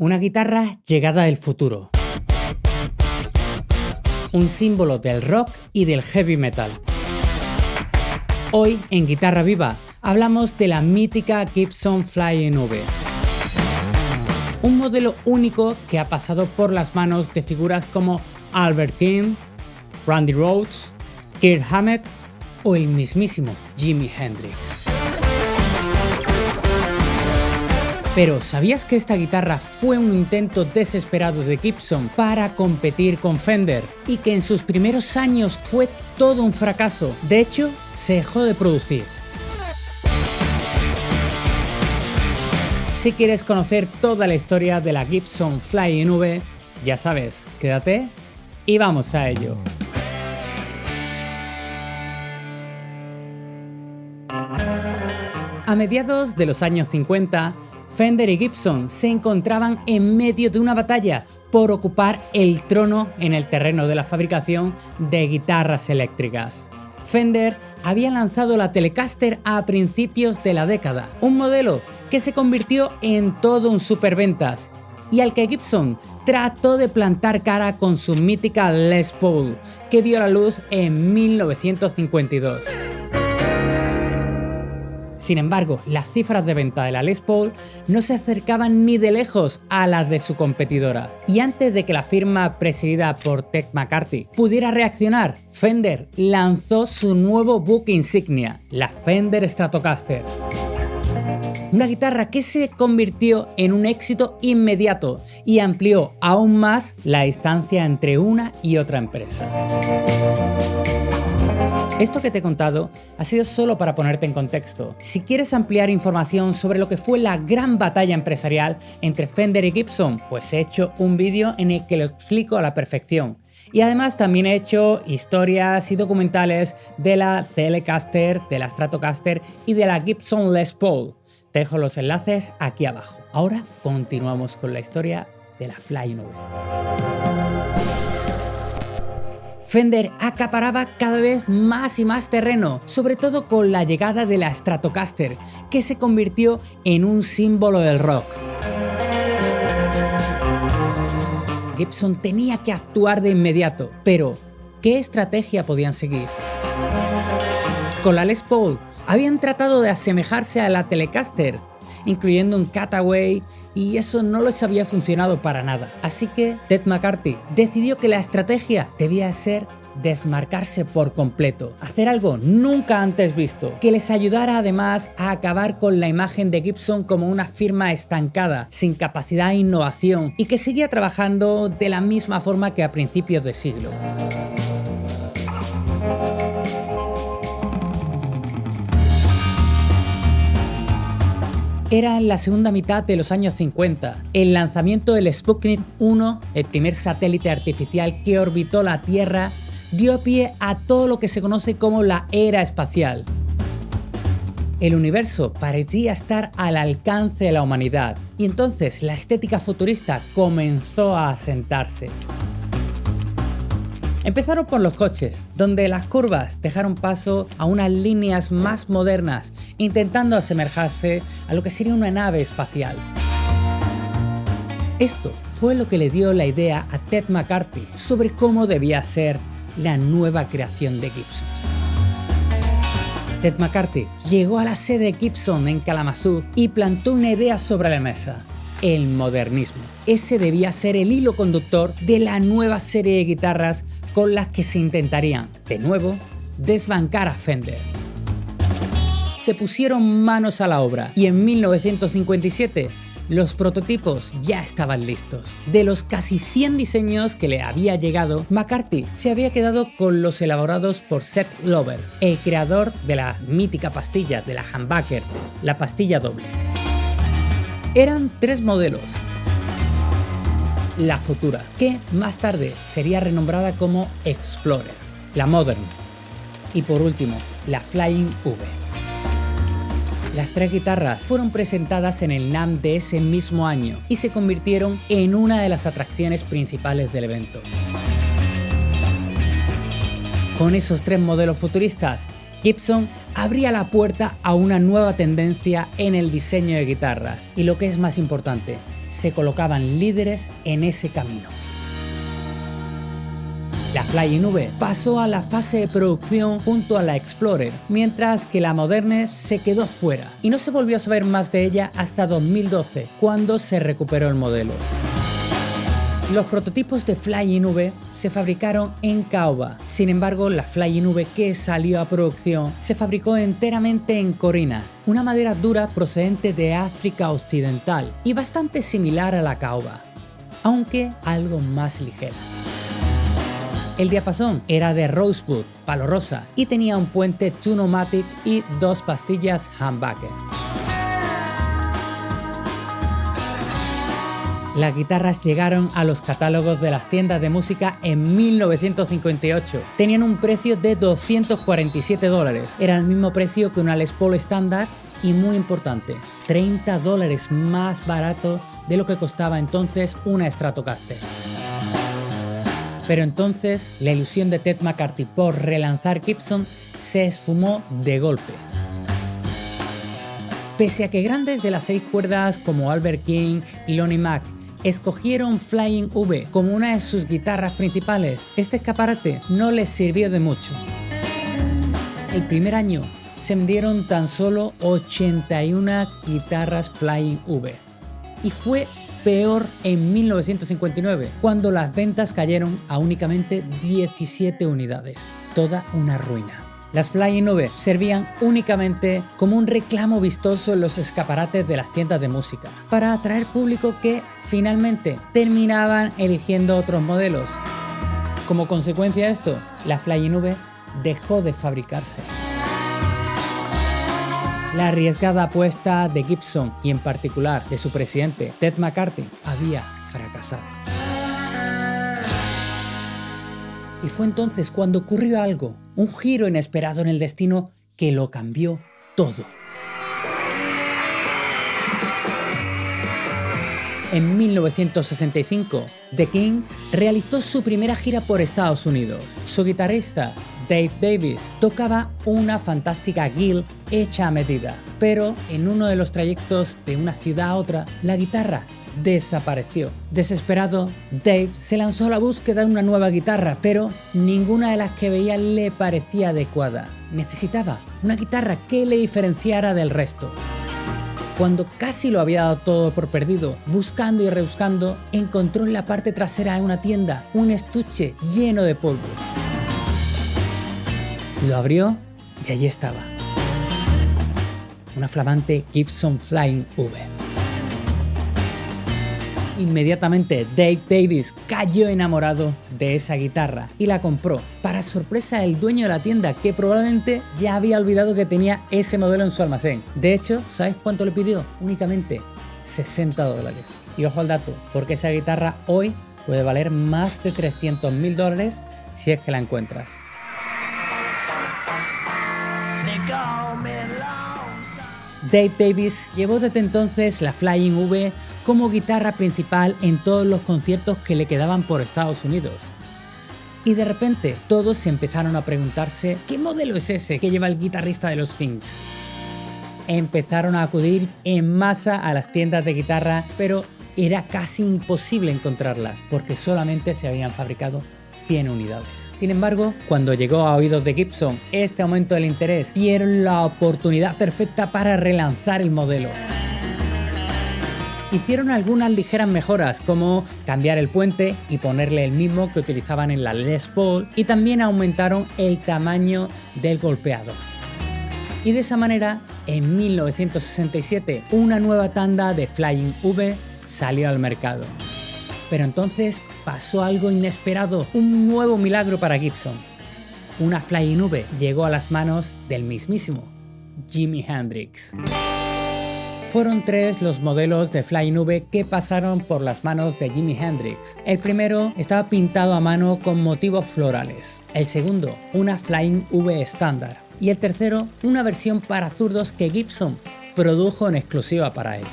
Una guitarra llegada del futuro. Un símbolo del rock y del heavy metal. Hoy, en Guitarra Viva, hablamos de la mítica Gibson Flying V. Un modelo único que ha pasado por las manos de figuras como Albert King, Randy Rhoads, Kirk Hammett o el mismísimo Jimi Hendrix. Pero ¿sabías que esta guitarra fue un intento desesperado de Gibson para competir con Fender y que en sus primeros años fue todo un fracaso? De hecho, se dejó de producir. Si quieres conocer toda la historia de la Gibson Flying V, ya sabes, quédate y vamos a ello. A mediados de los años 50, Fender y Gibson se encontraban en medio de una batalla por ocupar el trono en el terreno de la fabricación de guitarras eléctricas. Fender había lanzado la Telecaster a principios de la década, un modelo que se convirtió en todo un superventas y al que Gibson trató de plantar cara con su mítica Les Paul, que vio la luz en 1952. Sin embargo, las cifras de venta de la Les Paul no se acercaban ni de lejos a las de su competidora. Y antes de que la firma presidida por Ted McCarthy pudiera reaccionar, Fender lanzó su nuevo buque insignia, la Fender Stratocaster. Una guitarra que se convirtió en un éxito inmediato y amplió aún más la distancia entre una y otra empresa. Esto que te he contado ha sido solo para ponerte en contexto. Si quieres ampliar información sobre lo que fue la gran batalla empresarial entre Fender y Gibson, pues he hecho un vídeo en el que lo explico a la perfección. Y además también he hecho historias y documentales de la Telecaster, de la Stratocaster y de la Gibson Les Paul. Te dejo los enlaces aquí abajo. Ahora continuamos con la historia de la Flying V. Fender acaparaba cada vez más y más terreno, sobre todo con la llegada de la Stratocaster, que se convirtió en un símbolo del rock. Gibson tenía que actuar de inmediato, pero ¿qué estrategia podían seguir? Con la Les Paul habían tratado de asemejarse a la Telecaster, incluyendo un cutaway, y eso no les había funcionado para nada. Así que Ted McCarthy decidió que la estrategia debía ser desmarcarse por completo, hacer algo nunca antes visto, que les ayudara además a acabar con la imagen de Gibson como una firma estancada, sin capacidad de innovación y que seguía trabajando de la misma forma que a principios de siglo. Era en la segunda mitad de los años 50, el lanzamiento del Sputnik 1, el primer satélite artificial que orbitó la Tierra, dio pie a todo lo que se conoce como la era espacial. El universo parecía estar al alcance de la humanidad, y entonces la estética futurista comenzó a asentarse. Empezaron por los coches, donde las curvas dejaron paso a unas líneas más modernas, intentando asemejarse a lo que sería una nave espacial. Esto fue lo que le dio la idea a Ted McCarthy sobre cómo debía ser la nueva creación de Gibson. Ted McCarthy llegó a la sede de Gibson en Kalamazoo y plantó una idea sobre la mesa: el modernismo. Ese debía ser el hilo conductor de la nueva serie de guitarras con las que se intentarían, de nuevo, desbancar a Fender. Se pusieron manos a la obra y en 1957 los prototipos ya estaban listos. De los casi 100 diseños que le había llegado, McCarthy se había quedado con los elaborados por Seth Lover, el creador de la mítica pastilla de la Humbucker, la pastilla doble. Eran 3 modelos. La Futura, que más tarde sería renombrada como Explorer, la Modern y por último la Flying V. Las 3 guitarras fueron presentadas en el NAMM de ese mismo año y se convirtieron en una de las atracciones principales del evento. Con esos 3 modelos futuristas, Gibson abría la puerta a una nueva tendencia en el diseño de guitarras y, lo que es más importante, se colocaban líderes en ese camino. La Flying V pasó a la fase de producción junto a la Explorer, mientras que la Moderne se quedó fuera y no se volvió a saber más de ella hasta 2012, cuando se recuperó el modelo. Los prototipos de Flying V se fabricaron en caoba. Sin embargo, la Flying V que salió a producción se fabricó enteramente en corina, una madera dura procedente de África Occidental y bastante similar a la caoba, aunque algo más ligera. El diapasón era de rosewood, palo rosa, y tenía un puente Tune-o-matic y 2 pastillas humbucker. Las guitarras llegaron a los catálogos de las tiendas de música en 1958. Tenían un precio de $247. Era el mismo precio que una Les Paul estándar y, muy importante, $30 más barato de lo que costaba entonces una Stratocaster. Pero entonces la ilusión de Ted McCarthy por relanzar Gibson se esfumó de golpe. Pese a que grandes de las 6 cuerdas como Albert King y Lonnie Mack escogieron Flying V como una de sus guitarras principales, este escaparate no les sirvió de mucho. El primer año se vendieron tan solo 81 guitarras Flying V y fue peor en 1959, cuando las ventas cayeron a únicamente 17 unidades. Toda una ruina. Las Flying V servían únicamente como un reclamo vistoso en los escaparates de las tiendas de música, para atraer público que finalmente terminaban eligiendo otros modelos. Como consecuencia de esto, la Flying V dejó de fabricarse. La arriesgada apuesta de Gibson y en particular de su presidente Ted McCarthy había fracasado. Y fue entonces cuando ocurrió algo, un giro inesperado en el destino que lo cambió todo. En 1965, The Kings realizó su primera gira por Estados Unidos. Su guitarrista, Dave Davis, tocaba una fantástica Gill hecha a medida, pero en uno de los trayectos de una ciudad a otra, la guitarra desapareció. Desesperado, Dave se lanzó a la búsqueda de una nueva guitarra, pero ninguna de las que veía le parecía adecuada. Necesitaba una guitarra que le diferenciara del resto. Cuando casi lo había dado todo por perdido, buscando y rebuscando, encontró en la parte trasera de una tienda un estuche lleno de polvo. Lo abrió y allí estaba. Una flamante Gibson Flying V. Inmediatamente Dave Davis cayó enamorado de esa guitarra y la compró, para sorpresa del dueño de la tienda, que probablemente ya había olvidado que tenía ese modelo en su almacén. De hecho, ¿sabes cuánto le pidió? Únicamente $60. Y ojo al dato, porque esa guitarra hoy puede valer más de $300.000 si es que la encuentras. Dave Davis llevó desde entonces la Flying V como guitarra principal en todos los conciertos que le quedaban por Estados Unidos. Y de repente todos se empezaron a preguntarse ¿qué modelo es ese que lleva el guitarrista de los Kings? Empezaron a acudir en masa a las tiendas de guitarra, pero era casi imposible encontrarlas porque solamente se habían fabricado 100 unidades. Sin embargo, cuando llegó a oídos de Gibson este aumento del interés, dieron la oportunidad perfecta para relanzar el modelo. Hicieron algunas ligeras mejoras, como cambiar el puente y ponerle el mismo que utilizaban en la Les Paul, y también aumentaron el tamaño del golpeador. Y de esa manera, en 1967, una nueva tanda de Flying V salió al mercado. Pero entonces pasó algo inesperado, un nuevo milagro para Gibson. Una Flying V llegó a las manos del mismísimo Jimi Hendrix. Fueron 3 los modelos de Flying V que pasaron por las manos de Jimi Hendrix. El primero estaba pintado a mano con motivos florales. El segundo, una Flying V estándar. Y el tercero, una versión para zurdos que Gibson produjo en exclusiva para él.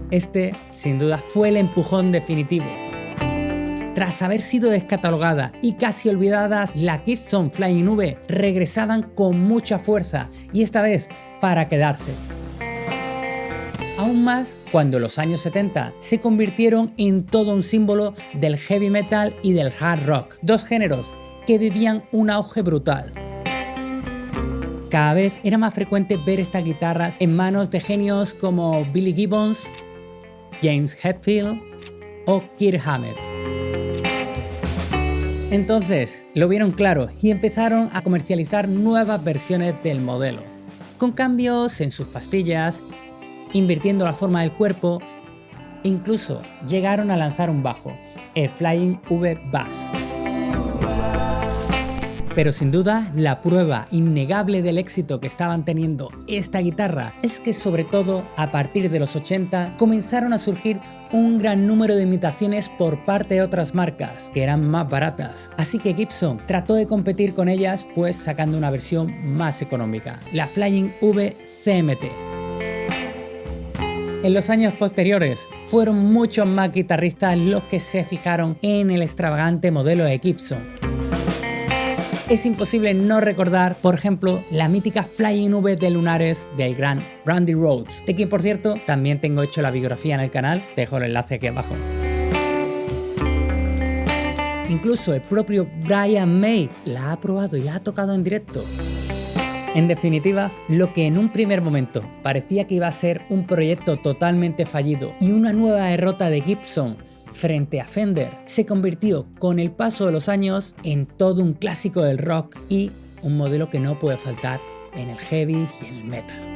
Este, sin duda, fue el empujón definitivo. Tras haber sido descatalogada y casi olvidadas, la Gibson Flying V regresaban con mucha fuerza y esta vez para quedarse. Aún más cuando los años 70 se convirtieron en todo un símbolo del heavy metal y del hard rock, dos géneros que vivían un auge brutal. Cada vez era más frecuente ver estas guitarras en manos de genios como Billy Gibbons, James Hetfield o Kirk Hammett. Entonces lo vieron claro y empezaron a comercializar nuevas versiones del modelo, con cambios en sus pastillas, invirtiendo la forma del cuerpo, e incluso llegaron a lanzar un bajo, el Flying V Bass. Pero sin duda, la prueba innegable del éxito que estaban teniendo esta guitarra es que sobre todo a partir de los 80 comenzaron a surgir un gran número de imitaciones por parte de otras marcas que eran más baratas. Así que Gibson trató de competir con ellas pues sacando una versión más económica, la Flying V CMT. En los años posteriores fueron muchos más guitarristas los que se fijaron en el extravagante modelo de Gibson. Es imposible no recordar, por ejemplo, la mítica Flying V de lunares del gran Randy Rhoads, de quien por cierto también tengo hecho la biografía en el canal, te dejo el enlace aquí abajo. Incluso el propio Brian May la ha probado y la ha tocado en directo. En definitiva, lo que en un primer momento parecía que iba a ser un proyecto totalmente fallido y una nueva derrota de Gibson frente a Fender, se convirtió con el paso de los años en todo un clásico del rock y un modelo que no puede faltar en el heavy y en el metal.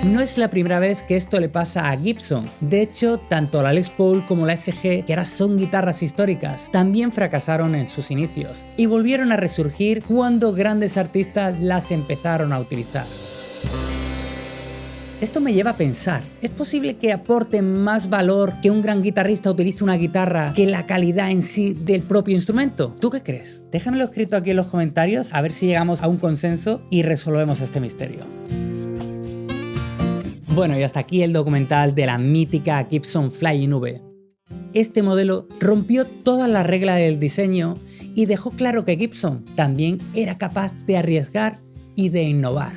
No es la primera vez que esto le pasa a Gibson. De hecho, tanto la Les Paul como la SG, que ahora son guitarras históricas, también fracasaron en sus inicios y volvieron a resurgir cuando grandes artistas las empezaron a utilizar. Esto me lleva a pensar, ¿es posible que aporte más valor que un gran guitarrista utilice una guitarra que la calidad en sí del propio instrumento? ¿Tú qué crees? Déjamelo escrito aquí en los comentarios a ver si llegamos a un consenso y resolvemos este misterio. Bueno, y hasta aquí el documental de la mítica Gibson Flying V. Este modelo rompió todas las reglas del diseño y dejó claro que Gibson también era capaz de arriesgar y de innovar.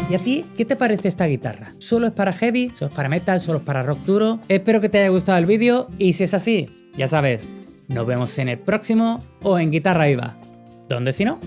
¿Y a ti qué te parece esta guitarra? ¿Solo es para heavy? ¿Solo es para metal? ¿Solo es para rock duro? Espero que te haya gustado el vídeo y si es así, ya sabes, nos vemos en el próximo o en Guitarra Viva. ¿Dónde si no?